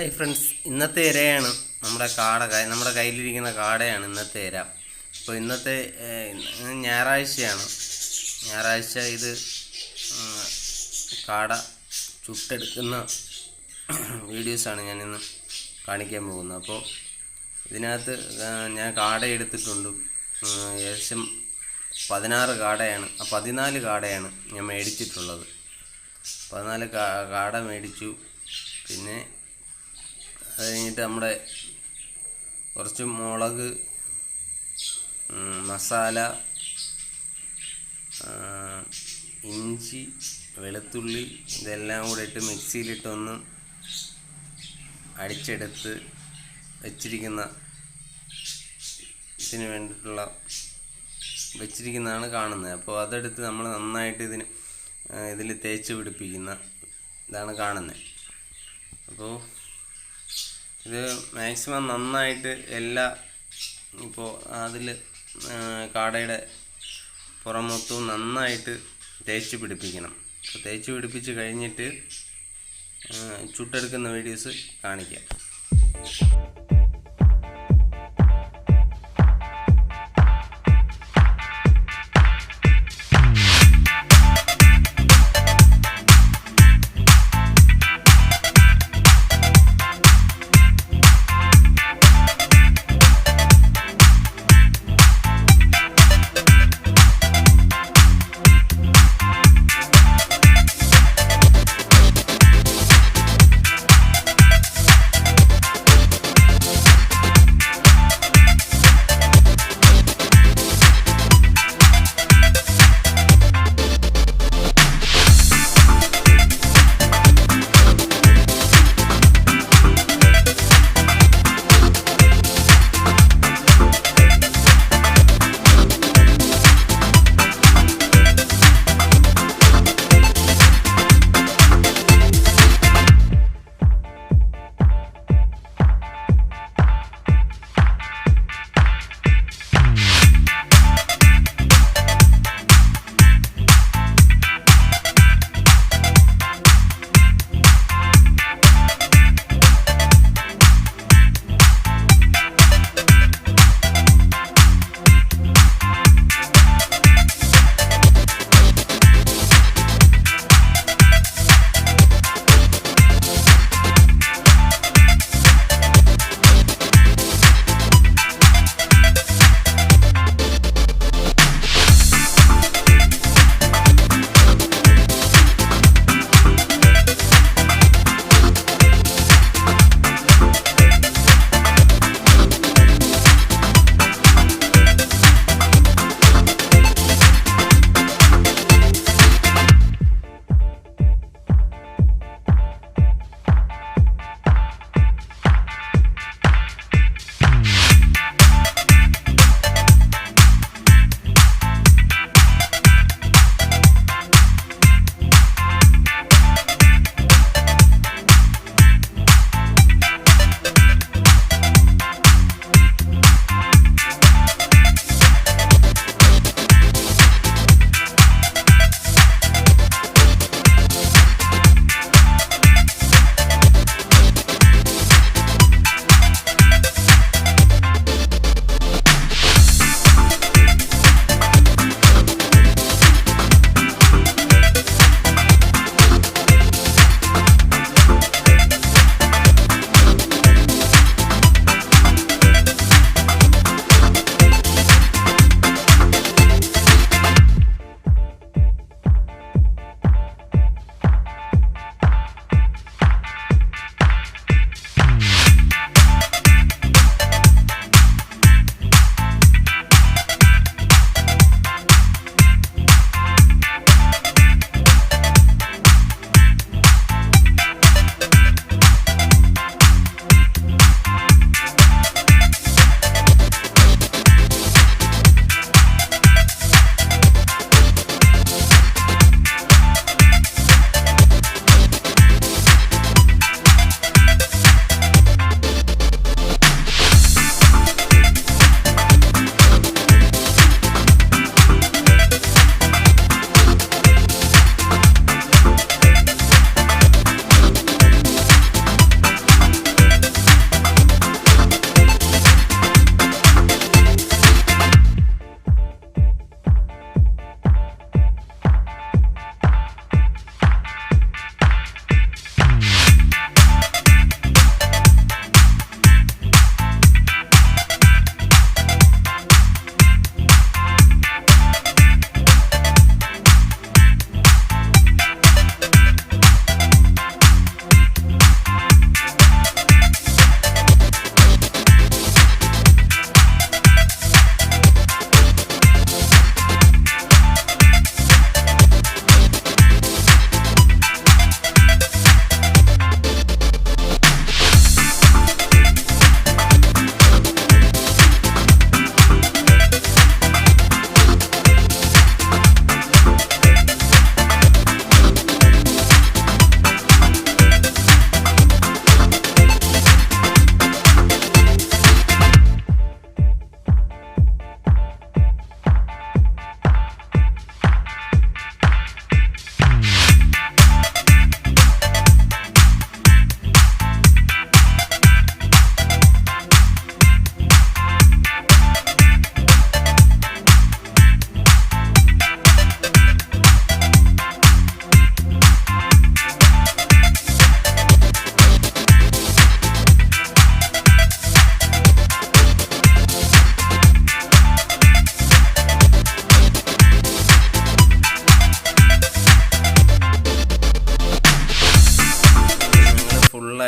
Hi friends, ഇന്നത്തെ ഇരയാണ് നമ്മുടെ കയ്യിലിരിക്കുന്ന കാടയാണ് ഇന്നത്തെ ഇര. അപ്പോൾ ഇന്നത്തെ ഞായറാഴ്ചയാണ്. ഞായറാഴ്ച ഇത് കാട ചുട്ടെടുക്കുന്ന വീഡിയോസാണ് ഞാനിന്ന് കാണിക്കാൻ പോകുന്നത്. അപ്പോൾ ഇതിനകത്ത് ഞാൻ കാട എടുത്തിട്ടുണ്ട്. ഏകദേശം 14 കാടയാണ്, 14 കാടയാണ് ഞാൻ മേടിച്ചിട്ടുള്ളത്. 14 കാട മേടിച്ചു. പിന്നെ അത് കഴിഞ്ഞിട്ട് നമ്മുടെ കുറച്ച് മുളക്, മസാല, ഇഞ്ചി, വെളുത്തുള്ളി ഇതെല്ലാം കൂടെ ഇട്ട് മിക്സിയിലിട്ടൊന്ന് അടിച്ചെടുത്ത് വെച്ചിരിക്കുന്ന ഇതിന് വേണ്ടിയിട്ടുള്ള വെച്ചിരിക്കുന്നതാണ് കാണുന്നത്. അപ്പോൾ അതെടുത്ത് നമ്മൾ നന്നായിട്ട് ഇതിൽ തേച്ച് പിടിപ്പിക്കുന്ന ഇതാണ് കാണുന്നത്. അപ്പോൾ ഇത് മാക്സിമം നന്നായിട്ട് ഇപ്പോൾ അതിൽ കാടയുടെ പുറം മൊത്തവും നന്നായിട്ട് തേച്ച് പിടിപ്പിക്കണം. അപ്പോൾ തേച്ച് പിടിപ്പിച്ച് കഴിഞ്ഞിട്ട് ചുട്ടെടുക്കുന്ന വീഡിയോസ് കാണിക്കാം.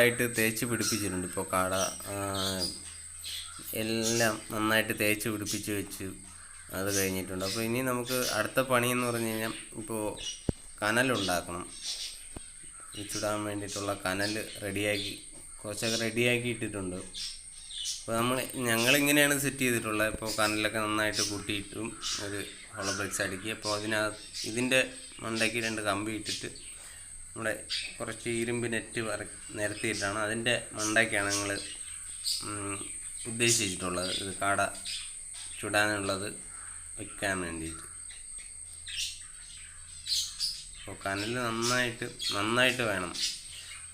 ഫുള്ളായിട്ട് തേച്ച് പിടിപ്പിച്ചിട്ടുണ്ട്. ഇപ്പോൾ കാട എല്ലാം നന്നായിട്ട് തേച്ച് പിടിപ്പിച്ച് വെച്ച് അത് കഴിഞ്ഞിട്ടുണ്ട്. അപ്പോൾ ഇനി നമുക്ക് അടുത്ത പണിയെന്ന് പറഞ്ഞു കഴിഞ്ഞാൽ ഇപ്പോൾ കനലുണ്ടാക്കണം. ചുടാൻ വേണ്ടിയിട്ടുള്ള കനൽ കുറച്ചൊക്കെ റെഡിയാക്കി ഇട്ടിട്ടുണ്ട്. അപ്പോൾ ഞങ്ങളിങ്ങനെയാണ് സെറ്റ് ചെയ്തിട്ടുള്ളത്. ഇപ്പോൾ കനലൊക്കെ നന്നായിട്ട് കൂട്ടിയിട്ടും ഒരു ഹോളോ ബ്രിക്സ് അടുക്കി. അപ്പോൾ ഇതിൻ്റെ മണ്ടയ്ക്ക് 2 കമ്പി ഇട്ടിട്ട് നമ്മുടെ കുറച്ച് ഇരുമ്പ് നെറ്റ് നിരത്തിയിട്ടാണ് അതിൻ്റെ മണ്ടയ്ക്കാണ് ഞങ്ങൾ ഉദ്ദേശിച്ചിട്ടുള്ളത്. ഇത് കാട ചുടാനുള്ളത് വയ്ക്കാൻ വേണ്ടിയിട്ട്. അപ്പോൾ കനൽ നന്നായിട്ട് വേണം.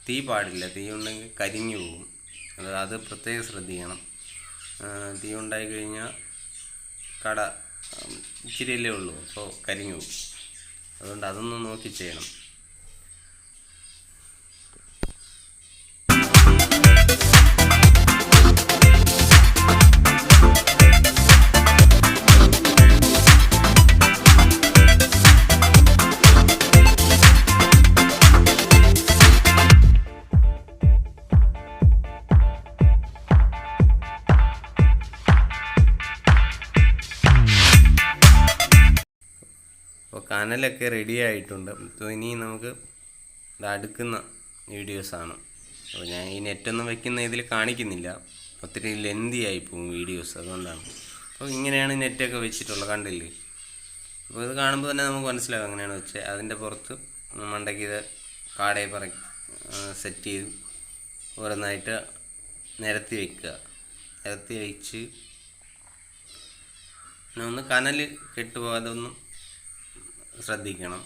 തീ പാടില്ല. തീ ഉണ്ടെങ്കിൽ കരിഞ്ഞു പോകും. അത് പ്രത്യേകം ശ്രദ്ധിക്കണം. തീ ഉണ്ടായി കഴിഞ്ഞാൽ കട ഇച്ചിരിയല്ലേ ഉള്ളൂ, അപ്പോൾ കരിഞ്ഞു പോകും. അതുകൊണ്ട് അതൊന്ന് നോക്കി ചെയ്യണം. അപ്പോൾ കനലൊക്കെ റെഡി ആയിട്ടുണ്ട്. അപ്പോൾ ഇനി നമുക്ക് ഇത് അടുക്കുന്ന വീഡിയോസാണ്. അപ്പോൾ ഞാൻ ഈ നെറ്റൊന്നും വയ്ക്കുന്ന ഇതിൽ കാണിക്കുന്നില്ല, ഒത്തിരി ലെന്തി ആയിപ്പോവും വീഡിയോസ്, അതുകൊണ്ടാണ്. അപ്പോൾ ഇങ്ങനെയാണ് നെറ്റൊക്കെ വെച്ചിട്ടുള്ളത്, കണ്ടില്ലേ? അപ്പോൾ ഇത് കാണുമ്പോൾ തന്നെ നമുക്ക് മനസ്സിലാവും അങ്ങനെയാണ് വെച്ചത്. അതിൻ്റെ പുറത്ത് മണ്ടയ്ക്ക് ഇത് കാടയെ സെറ്റ് ചെയ്ത് ഓരോന്നായിട്ട് നിരത്തി വെക്കുക. നിരത്തി വെച്ച് ഒന്ന് കനൽ കെട്ടുപോകാതെ ഒന്നും ശ്രദ്ധിക്കണം.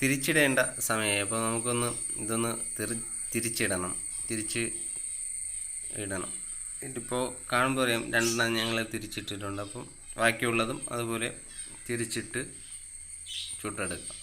തിരിച്ചിടേണ്ട സമയമായി. അപ്പോൾ നമുക്കൊന്ന് ഇതൊന്ന് തിരിച്ച് ഇടണം. ഇതിപ്പോൾ കാണുമ്പോൾ അറിയാം 2 ഞങ്ങൾ തിരിച്ചിട്ടിട്ടുണ്ട്. അപ്പം ബാക്കിയുള്ളതും അതുപോലെ തിരിച്ചിട്ട് ചുട്ടെടുക്കാം.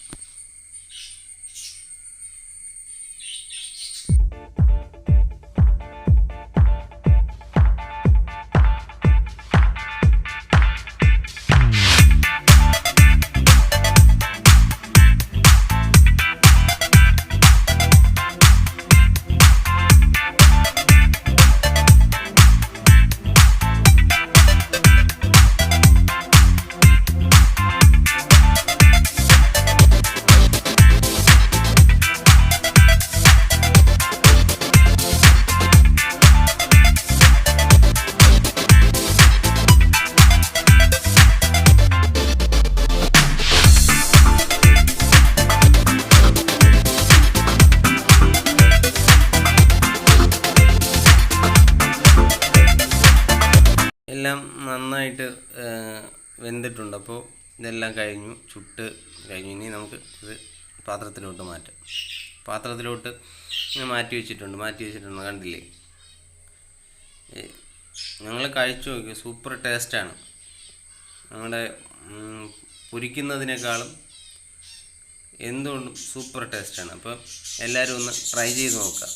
എല്ലാം നന്നായിട്ട് വെന്തിട്ടുണ്ട്. അപ്പോൾ ഇതെല്ലാം ചുട്ട് കഴിഞ്ഞു. ഇനി നമുക്ക് ഇത് പാത്രത്തിലോട്ട് മാറ്റാം. പാത്രത്തിലോട്ട് ഇങ്ങനെ മാറ്റി വെച്ചിട്ടുണ്ട് കണ്ടില്ലേ. ഞങ്ങൾ കഴിച്ചു നോക്കി, സൂപ്പർ ടേസ്റ്റാണ്. നമ്മുടെ പൊരിക്കുന്നതിനേക്കാളും എന്തുകൊണ്ടും സൂപ്പർ ടേസ്റ്റാണ്. അപ്പോൾ എല്ലാവരും ഒന്ന് ട്രൈ ചെയ്ത് നോക്കുക.